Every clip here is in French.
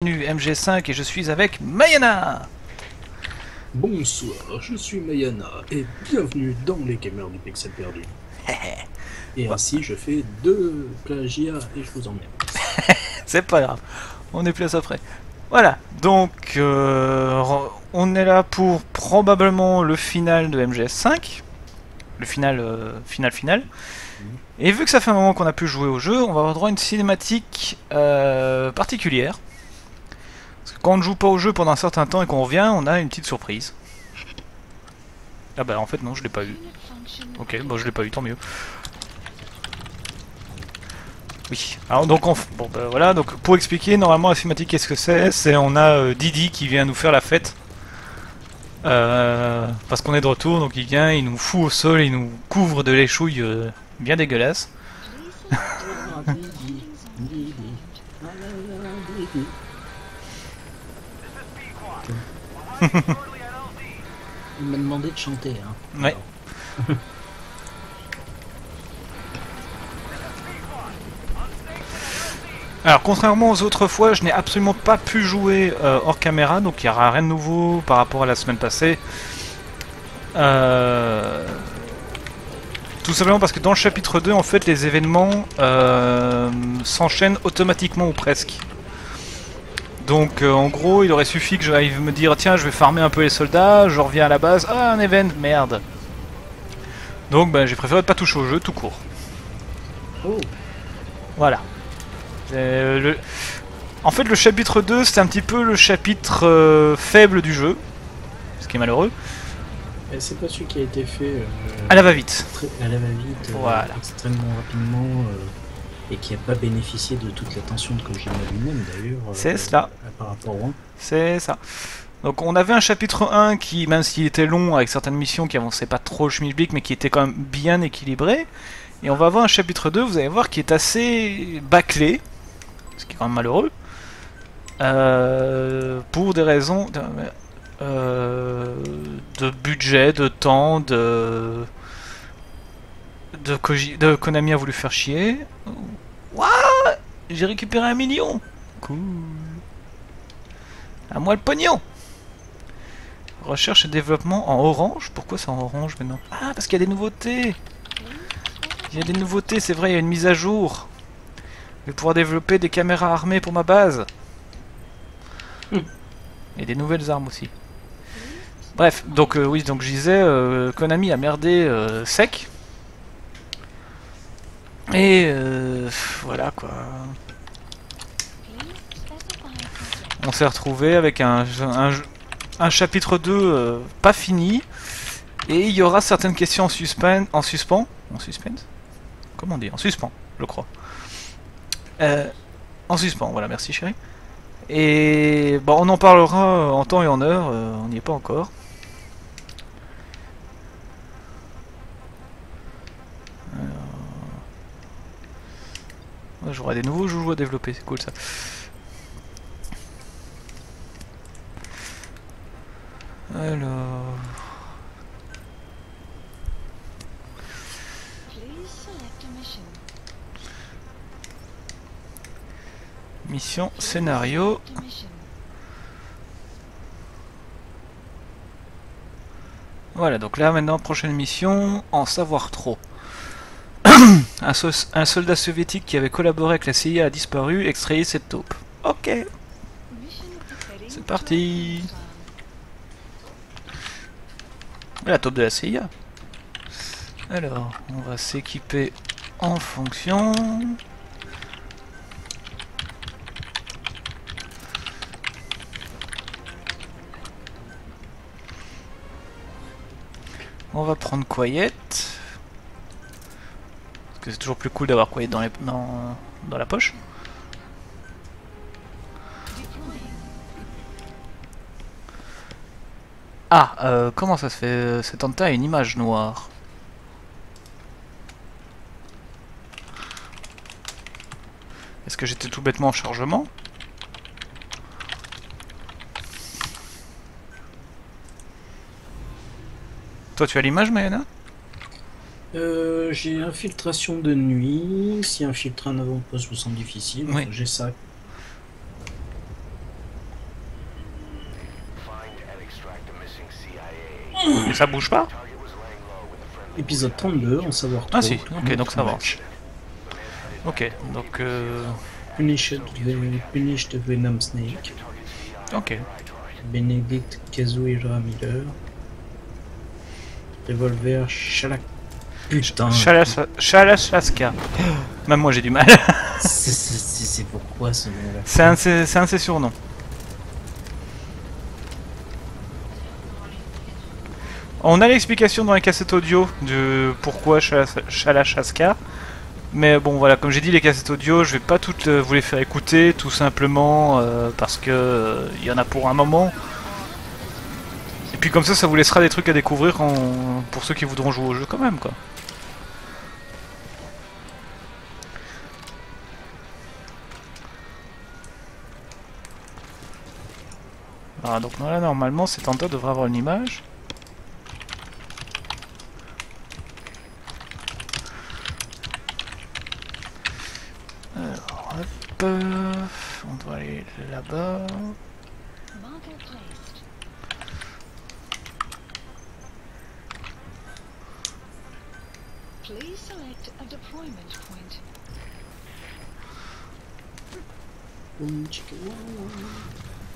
Bienvenue MG5 et je suis avec Mayana. Bonsoir, je suis Mayana et bienvenue dans les gamers du Pixel perdu. Et ainsi je fais 2 plagiats et je vous emmène. C'est pas grave, on est plus à ça près. Voilà, donc on est là pour probablement le final de MGS5. Le final. Et vu que ça fait un moment qu'on a pu jouer au jeu, on va avoir droit à une cinématique particulière. Parce que quand on ne joue pas au jeu pendant un certain temps et qu'on revient, on a une petite surprise. Ah bah en fait non, je l'ai pas eu. Ok, bon je l'ai pas eu, tant mieux. Oui, alors donc bon bah voilà, donc pour expliquer, normalement la cinématique qu'est-ce que c'est on a Didi qui vient nous faire la fête. Parce qu'on est de retour, donc il vient, il nous fout au sol, il nous couvre de l'échouille bien dégueulasse. Il m'a demandé de chanter, hein. Ouais. Alors contrairement aux autres fois, je n'ai absolument pas pu jouer hors caméra, donc il n'y aura rien de nouveau par rapport à la semaine passée. Tout simplement parce que dans le chapitre 2, en fait, les événements s'enchaînent automatiquement ou presque. Donc en gros, il aurait suffi que j'arrive me dire tiens, je vais farmer un peu les soldats, je reviens à la base, ah un event, merde. Donc ben, j'ai préféré pas toucher au jeu tout court. Oh. Voilà. En fait, le chapitre 2, c'est un petit peu le chapitre faible du jeu, ce qui est malheureux. C'est pas celui qui a été fait à la va-vite. À la va-vite, voilà. Extrêmement rapidement, et qui n'a pas bénéficié de toute l'attention de Kojima lui-même d'ailleurs. C'est cela. Par rapport au 1. C'est ça. Donc on avait un chapitre 1 qui, même s'il était long avec certaines missions qui avançaient pas trop le schmilblick, mais qui était quand même bien équilibré. Et on va avoir un chapitre 2, vous allez voir, qui est assez bâclé, ce qui est quand même malheureux, pour des raisons de budget, de temps, de Konami a voulu faire chier. Waouh, j'ai récupéré 1 million. Cool. À moi le pognon. Recherche et développement en orange. Pourquoi c'est en orange maintenant? Ah, parce qu'il y a des nouveautés. Il y a des nouveautés, c'est vrai, il y a une mise à jour. Je vais pouvoir développer des caméras armées pour ma base. Et des nouvelles armes aussi. Bref, donc oui, donc je disais, Konami a merdé sec. Et voilà quoi. On s'est retrouvé avec un chapitre 2 pas fini. Et il y aura certaines questions en suspens. En suspens. Comment on dit? En suspens, je crois. En suspens, voilà, merci chérie. Et bon, on en parlera en temps et en heure, on n'y est pas encore. J'aurai des nouveaux joujoux à développer, c'est cool ça. Alors... Mission, scénario... Voilà, donc là maintenant, prochaine mission, en savoir trop. Un soldat soviétique qui avait collaboré avec la CIA a disparu, extrayez cette taupe. Ok. C'est parti. La taupe de la CIA. Alors, on va s'équiper en fonction. On va prendre Quiet. Parce que c'est toujours plus cool d'avoir Quiet dans la poche. Ah, comment ça se fait? Cet anta a une image noire. Est-ce que j'étais tout bêtement en chargement? Toi tu as l'image, Mayana? J'ai infiltration de nuit. Si infiltrer un avant-poste vous semble difficile, oui. J'ai ça. Et ça bouge pas? Épisode 32, en savoir trop. Ah si, ok, donc ça va. Ok, donc... Punished Venom Snake. Ok. Benedict Kazuhira Miller. Revolver Shalak. Putain. Chalachaska. Même moi j'ai du mal. C'est pourquoi ce nom-là? C'est un de ses surnoms. On a l'explication dans les cassettes audio de pourquoi Chalachaska. Mais bon voilà, comme j'ai dit, les cassettes audio, je vais pas toutes vous les faire écouter, tout simplement parce que il y en a pour un moment. Et puis comme ça vous laissera des trucs à découvrir pour ceux qui voudront jouer au jeu quand même, quoi. Voilà, donc là normalement cet endroit devrait avoir une image. Alors hop, on doit aller là-bas.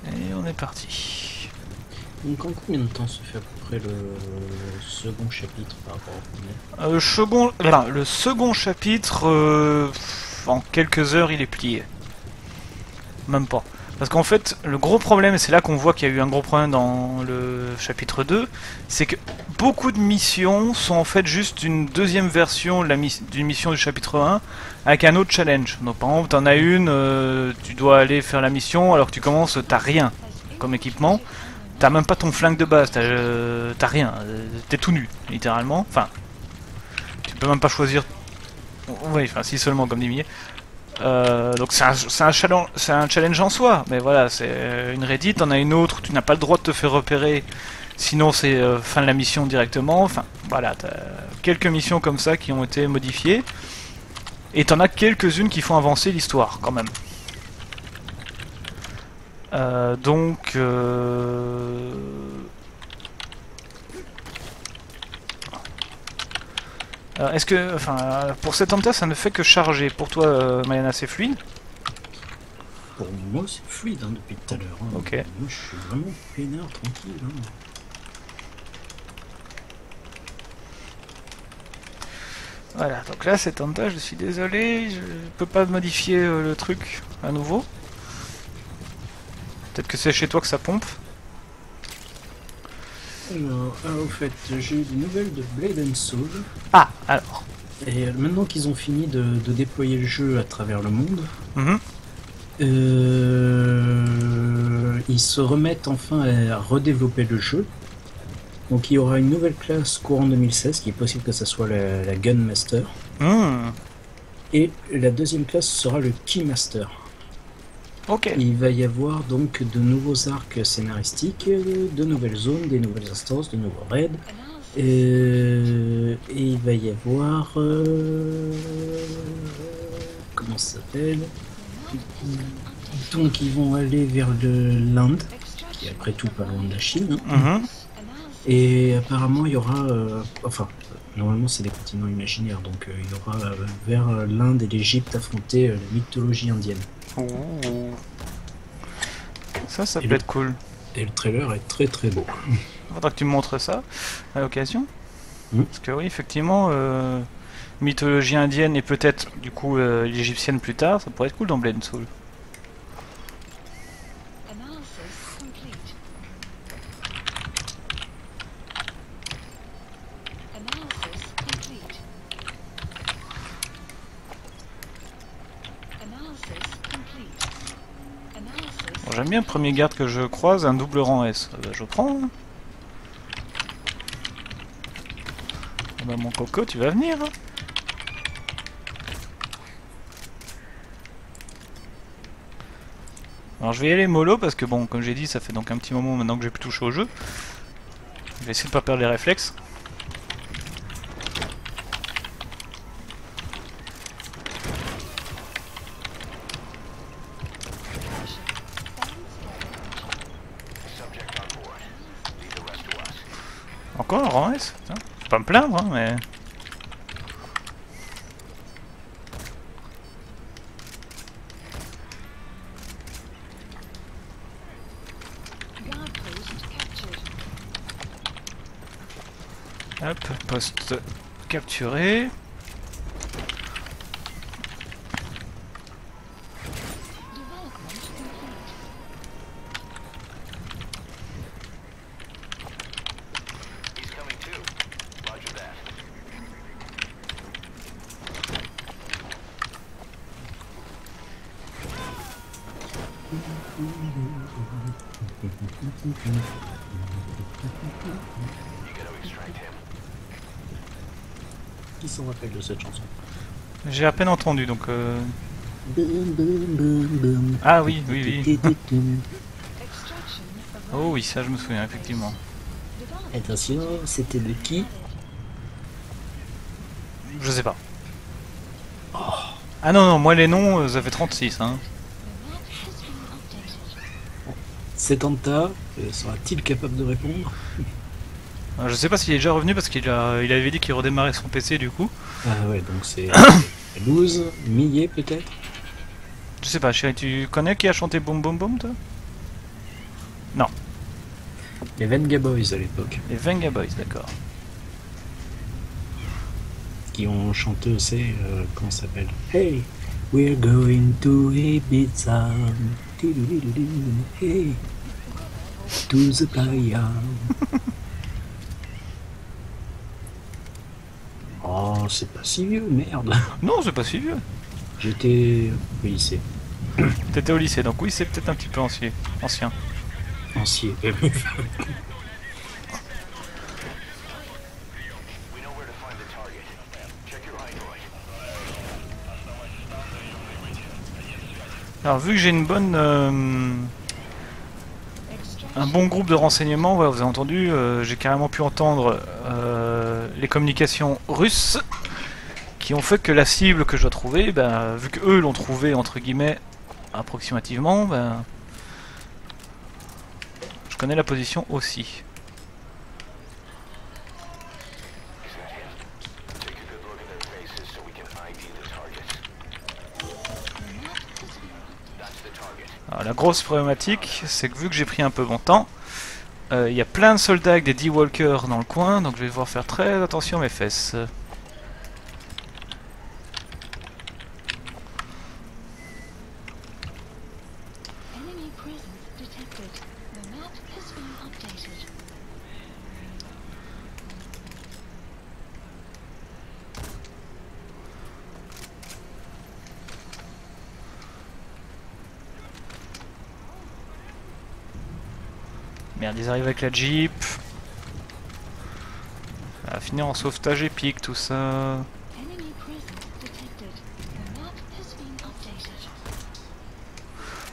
Et on est parti. Donc en combien de temps se fait à peu près le second chapitre par rapport au premier? Le second chapitre, en quelques heures il est plié. Même pas. Parce qu'en fait, le gros problème, et c'est là qu'on voit qu'il y a eu un gros problème dans le chapitre 2, c'est que beaucoup de missions sont en fait juste une deuxième version d'une mission du chapitre 1 avec un autre challenge. Donc par exemple, t'en as une, tu dois aller faire la mission alors que tu commences, t'as rien comme équipement. T'as même pas ton flingue de base, t'as rien, t'es tout nu, littéralement. Enfin, tu peux même pas choisir... Oui, enfin si seulement comme des milliers. Donc c'est un challenge en soi, mais voilà, c'est une Reddit, t'en as une autre où tu n'as pas le droit de te faire repérer, sinon c'est fin de la mission directement. Enfin voilà, t'as quelques missions comme ça qui ont été modifiées, et t'en as quelques-unes qui font avancer l'histoire quand même. Donc... est-ce que, enfin, pour cet enta, ça ne fait que charger. Pour toi, Mayana, c'est fluide? Pour moi, c'est fluide hein, depuis tout à l'heure. Hein. Ok. Moi, je suis vraiment peinard, tranquille. Hein. Voilà, donc là, cet enta, je suis désolé, je peux pas modifier le truc à nouveau. Peut-être que c'est chez toi que ça pompe. Alors, au fait, j'ai eu des nouvelles de Blade and Soul. Ah, alors. Et maintenant qu'ils ont fini de déployer le jeu à travers le monde, ils se remettent enfin à redévelopper le jeu. Donc il y aura une nouvelle classe courant 2016, qui est possible que ça soit la Gunmaster. Et la deuxième classe sera le Keymaster. Ok. Il va y avoir donc de nouveaux arcs scénaristiques, de nouvelles zones, des nouvelles instances, de nouveaux raids. Et il va y avoir... comment ça s'appelle? Donc ils vont aller vers l'Inde, qui est après tout pas loin de la Chine. Et apparemment il y aura... enfin, normalement c'est des continents imaginaires, donc il y aura vers l'Inde et l'Égypte affronter la mythologie indienne. Ça peut être cool. Et le trailer est très très beau. Faudra que tu me montres ça à l'occasion. Parce que oui, effectivement, mythologie indienne et peut-être du coup l'égyptienne plus tard, ça pourrait être cool dans Blade Soul. Bon, j'aime bien le premier garde que je croise, un double rang S. Je prends. Hein. Bah, mon coco, tu vas venir. Hein. Alors je vais y aller mollo parce que bon, comme j'ai dit, ça fait donc un petit moment maintenant que j'ai pu toucher au jeu. Je vais essayer de pas perdre les réflexes. Encore un rang S? Putain, faut pas me plaindre, hein, mais... Hop, poste capturé. Qui s'en rappelle de cette chanson? J'ai à peine entendu, donc... Boum, boum, boum, boum. Ah oui, oui, oui. Oh oui, ça je me souviens, effectivement. Attention, c'était de qui? Je sais pas. Ah non, non, moi les noms, ça fait 36, hein. C'est Anta, sera-t-il capable de répondre? Je sais pas s'il est déjà revenu parce il avait dit qu'il redémarrait son PC du coup. Ah ouais, donc c'est 12, Millet peut-être? Je sais pas, chérie, tu connais qui a chanté Boom Boom Boom, toi? Non. Les Venga Boys à l'époque. Les Venga Boys, d'accord. Qui ont chanté aussi, comment ça s'appelle? Hey, we're going to Ibiza. Hey, to the playa. Oh, c'est pas si vieux, merde. Non, c'est pas si vieux. J'étais au lycée. T'étais au lycée, donc oui, c'est peut-être un petit peu ancien. Ancien. Alors vu que j'ai une bonne... un bon groupe de renseignements, voilà, vous avez entendu, j'ai carrément pu entendre les communications russes qui ont fait que la cible que je dois trouver, ben, vu qu'eux l'ont trouvé entre guillemets approximativement, ben, je connais la position aussi. Alors, la grosse problématique, c'est que vu que j'ai pris un peu mon temps, il y a plein de soldats avec des D-Walkers dans le coin, donc je vais devoir faire très attention à mes fesses. Merde, ils arrivent avec la Jeep. Ça va finir en sauvetage épique tout ça.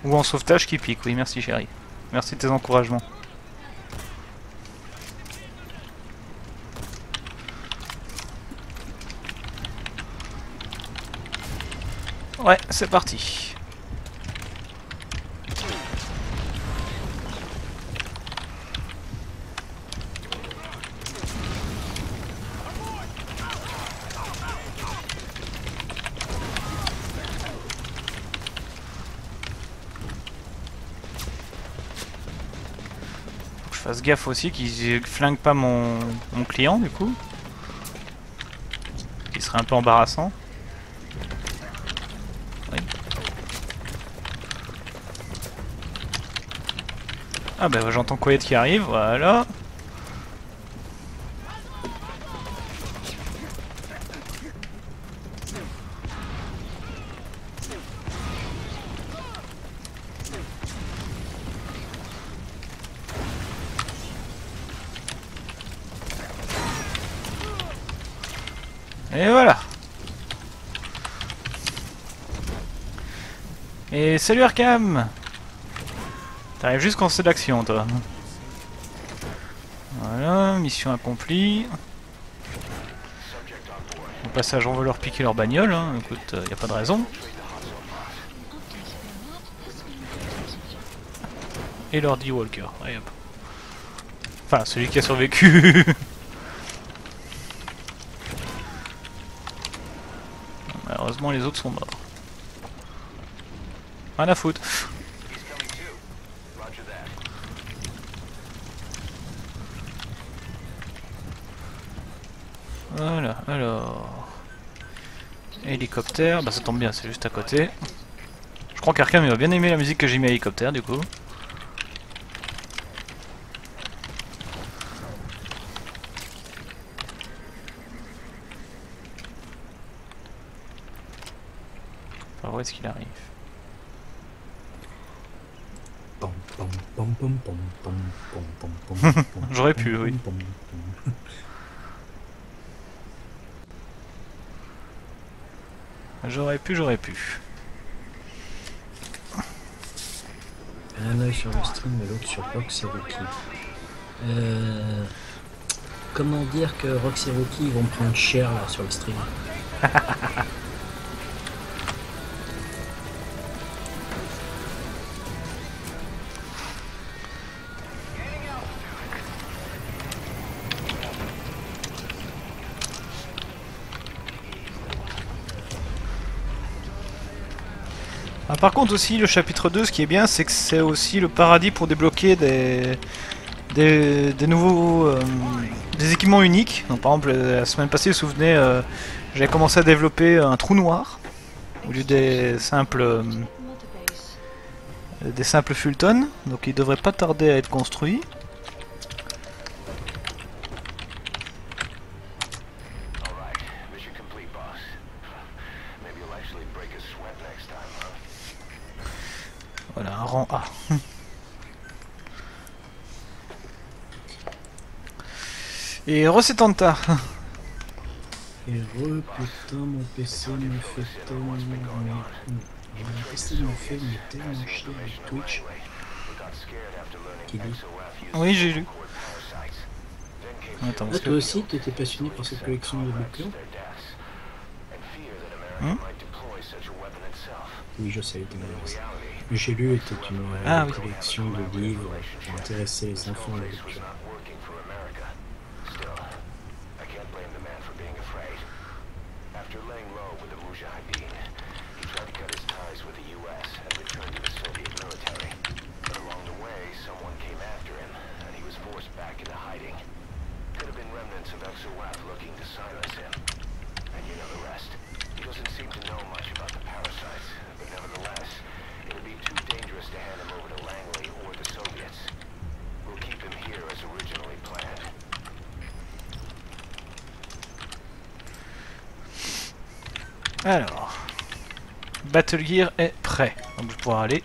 Ou en sauvetage qui pique, oui merci chérie. Merci de tes encouragements. Ouais, c'est parti. Fasse gaffe aussi qu'ils flinguent pas mon client du coup. Qui serait un peu embarrassant. Oui. Ah bah j'entends Coyote qui arrive, voilà. Et voilà. Et salut Arkham. T'arrives juste quand c'est d'action toi. Voilà, mission accomplie. Au passage on veut leur piquer leur bagnole, hein. Écoute, y a pas de raison. Et leur D-Walker, ouais, hop. Enfin celui qui a survécu. malheureusement les autres sont morts. Rien à foutre. Voilà, alors... Hélicoptère, bah ça tombe bien, c'est juste à côté. Je crois qu'Arkham il va bien aimer la musique que j'ai mis à hélicoptère du coup. Alors où est-ce qu'il arrive? J'aurais pu, oui. J'aurais pu. Un œil sur le stream et l'autre sur Rox et Rookie. Comment dire que Rox et Rookie ils vont prendre cher là sur le stream? Ah, par contre aussi le chapitre 2 ce qui est bien c'est que c'est aussi le paradis pour débloquer des nouveaux des équipements uniques. Donc, par exemple la semaine passée vous vous souvenez j'avais commencé à développer un trou noir au lieu des simples Fulton, donc il devrait pas tarder à être construit. Voilà, un rang A. Et Recetanta. Et putain, mon PC me fait tellement... Mon PC me fait tellement chier avec Twitch. Qui dit? Oui, j'ai lu. Attends, toi aussi, t'étais passionné par cette collection de bouquins? Oui, je sais, j'ai lu était une collection de livres pour intéresser les enfants à la lecture. Alors, Battle Gear est prêt, donc je vais pouvoir aller.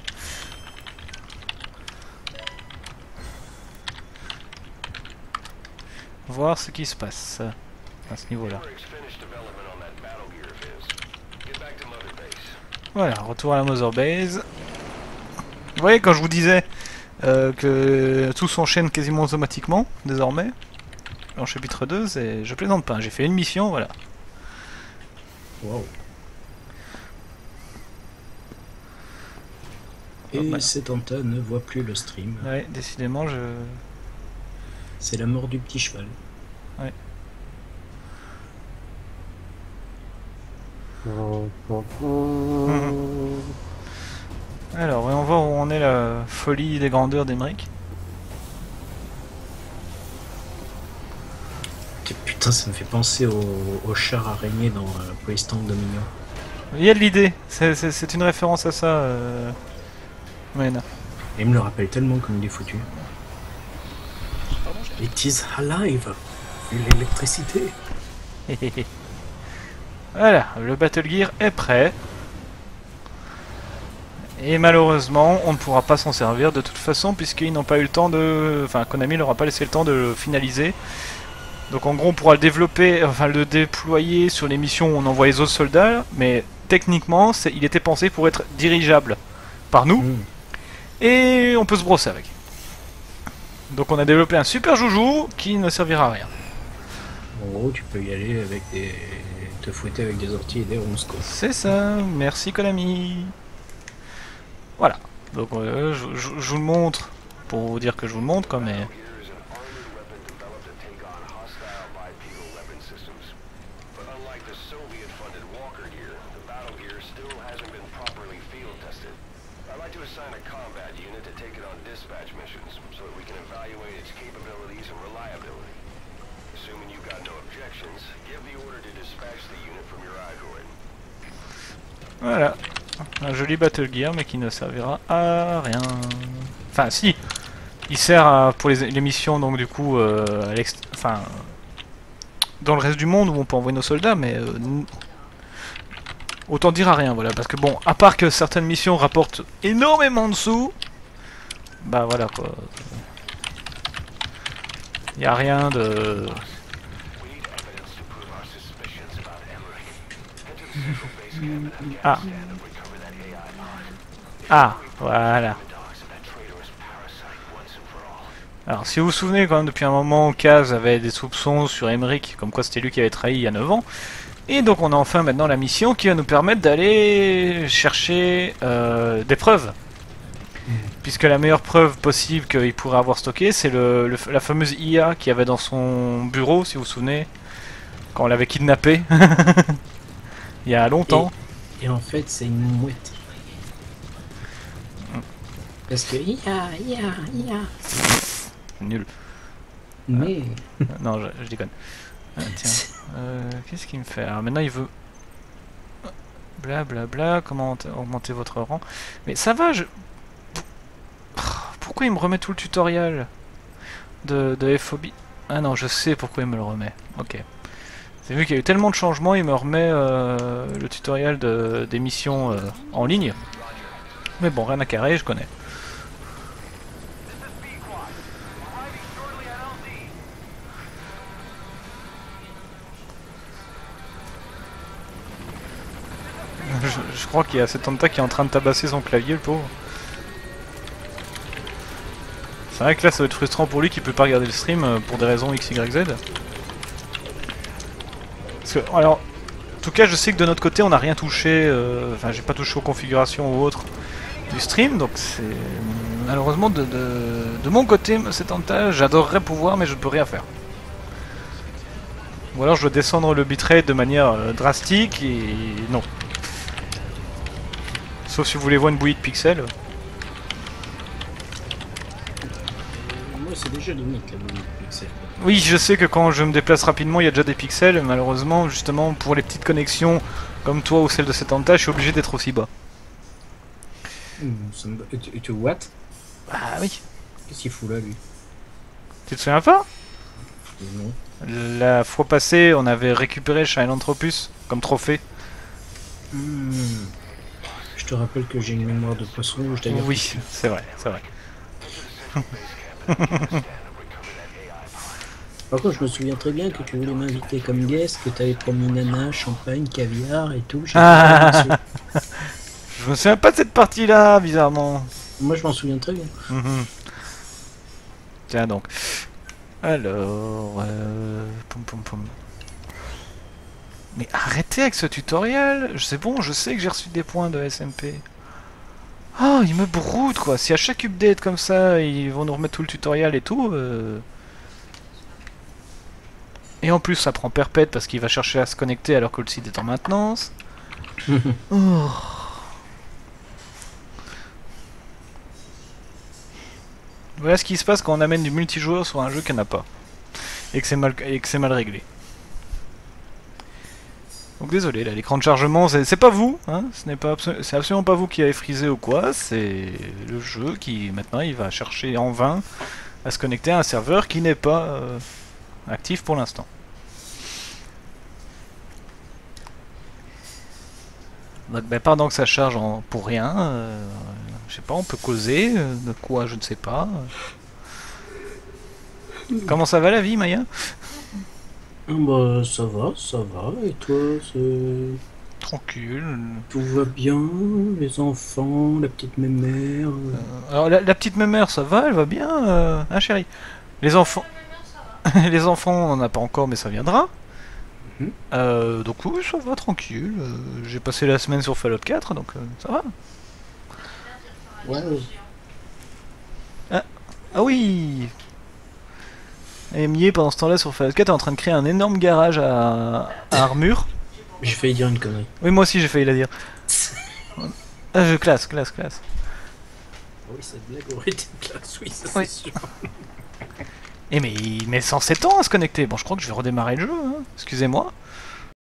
Voir ce qui se passe à ce niveau-là. Voilà, retour à la Mother Base. Vous voyez quand je vous disais que tout s'enchaîne quasiment automatiquement, désormais, en chapitre 2, je plaisante pas, j'ai fait une mission, voilà. Wow. Et Setanta ne voit plus le stream. Ouais, décidément, c'est la mort du petit cheval. Ouais. Alors, voyons voir où on est la folie des grandeurs d'Emeric. Putain, ça me fait penser au char araignée dans Wasteland Dominion. Il y a de l'idée, c'est une référence à ça, Moena. Et il me le rappelle tellement comme il est foutu. It is alive. L'électricité. Voilà, le Battle Gear est prêt. Et malheureusement, on ne pourra pas s'en servir de toute façon, puisqu'ils n'ont pas eu le temps de... Enfin, Konami leur a pas laissé le temps de le finaliser. Donc en gros, on pourra le développer, enfin le déployer sur les missions où on envoie les autres soldats, mais techniquement, il était pensé pour être dirigeable par nous. Et on peut se brosser avec. Donc on a développé un super joujou qui ne servira à rien. En gros, tu peux y aller avec te fouetter avec des orties et des ronces, quoi. C'est ça, merci Konami. Voilà, donc je vous le montre pour vous dire que je vous le montre, comme mais... Voilà, un joli Battle Gear mais qui ne servira à rien. Enfin si, il sert pour les missions donc du coup enfin, dans le reste du monde où on peut envoyer nos soldats, mais autant dire à rien, voilà, parce que bon, à part que certaines missions rapportent énormément de sous, bah voilà quoi. Y a rien de... Ah. Ah, voilà. Alors, si vous vous souvenez, quand même, depuis un moment, Kaz avait des soupçons sur Emmerich, comme quoi c'était lui qui avait trahi il y a 9 ans. Et donc, on a enfin maintenant la mission qui va nous permettre d'aller chercher des preuves. Puisque la meilleure preuve possible qu'il pourrait avoir stocké, c'est la fameuse IA qu'il y avait dans son bureau, si vous vous souvenez, quand on l'avait kidnappé. Il y a longtemps. Et en fait, c'est une mouette. Parce que IA. Nul. Mais... non, je déconne. Ah, tiens, qu'est-ce qu'il me fait? Alors maintenant il veut... Blablabla, comment augmenter votre rang? Mais ça va, pourquoi il me remet tout le tutoriel de FOB? Ah non, je sais pourquoi il me le remet. Ok. C'est vu qu'il y a eu tellement de changements, il me remet le tutoriel des missions en ligne. Mais bon, rien à carrer, je connais. Je crois qu'il y a cet Anta qui est en train de tabasser son clavier, le pauvre. C'est vrai que là, ça va être frustrant pour lui qu'il peut pas regarder le stream pour des raisons X, Y, Z. Parce que, alors, en tout cas, je sais que de notre côté, on n'a rien touché. Enfin, j'ai pas touché aux configurations ou autres du stream, donc c'est malheureusement de mon côté, cet Anta, j'adorerais pouvoir, mais je ne peux rien faire. Ou alors, je dois descendre le bitrate de manière drastique et non. Sauf si vous voulez voir une bouillie de pixels. Moi, c'est déjà limite la bouillie de pixels. Oui, je sais que quand je me déplace rapidement, il y a déjà des pixels. Malheureusement, justement, pour les petites connexions comme toi ou celle de cet Anta, je suis obligé d'être aussi bas. Tu what? Ah oui. Qu'est-ce qu'il fout là, lui? Tu te souviens pas? Non. La fois passée, on avait récupéré Shailanthropus comme trophée. Je te rappelle que j'ai une mémoire de poisson rouge d'ailleurs. Oui, c'est vrai, c'est vrai. Par contre, je me souviens très bien que tu voulais m'inviter comme guest, que tu avais promis nana, champagne, caviar et tout. Je me souviens pas de cette partie-là, bizarrement. Moi, je m'en souviens très bien. Tiens donc. Alors... Poum. Mais arrêtez avec ce tutoriel. C'est bon, je sais que j'ai reçu des points de SMP. Oh, il me broude quoi. Si à chaque update comme ça, ils vont nous remettre tout le tutoriel et tout... Et en plus, ça prend perpète parce qu'il va chercher à se connecter alors que le site est en maintenance. Oh. Voilà ce qui se passe quand on amène du multijoueur sur un jeu qu'il n'y en a pas. Et que c'est mal réglé. Donc désolé, là, l'écran de chargement, c'est pas vous, hein, c'est absolument pas vous qui avez frisé ou quoi, c'est le jeu qui, maintenant, il va chercher en vain à se connecter à un serveur qui n'est pas actif pour l'instant. Donc, ben, pendant que ça charge pour rien, je sais pas, on peut causer, de quoi, je ne sais pas. Comment ça va la vie, Maya? Bah, ça va, et toi, c'est... Tranquille. Tout va bien, les enfants, la petite mémère... Alors, la petite mémère, ça va, elle va bien, hein, chérie? Les enfants... les enfants, on n'en a pas encore, mais ça viendra. Donc oui, ça va, tranquille. J'ai passé la semaine sur Fallout 4, donc ça va. Ouais. Ah oui. Et Mier, pendant ce temps-là, sur Fallout 4, est en train de créer un énorme garage à armure. J'ai failli dire une connerie. Oui, moi aussi, j'ai failli la dire. Ah, je classe. oui, cette blague aurait été classe, oui, ça Oui. c'est sûr. Et mais il met 107 ans à se connecter. Bon, je crois que je vais redémarrer le jeu, hein. Excusez-moi.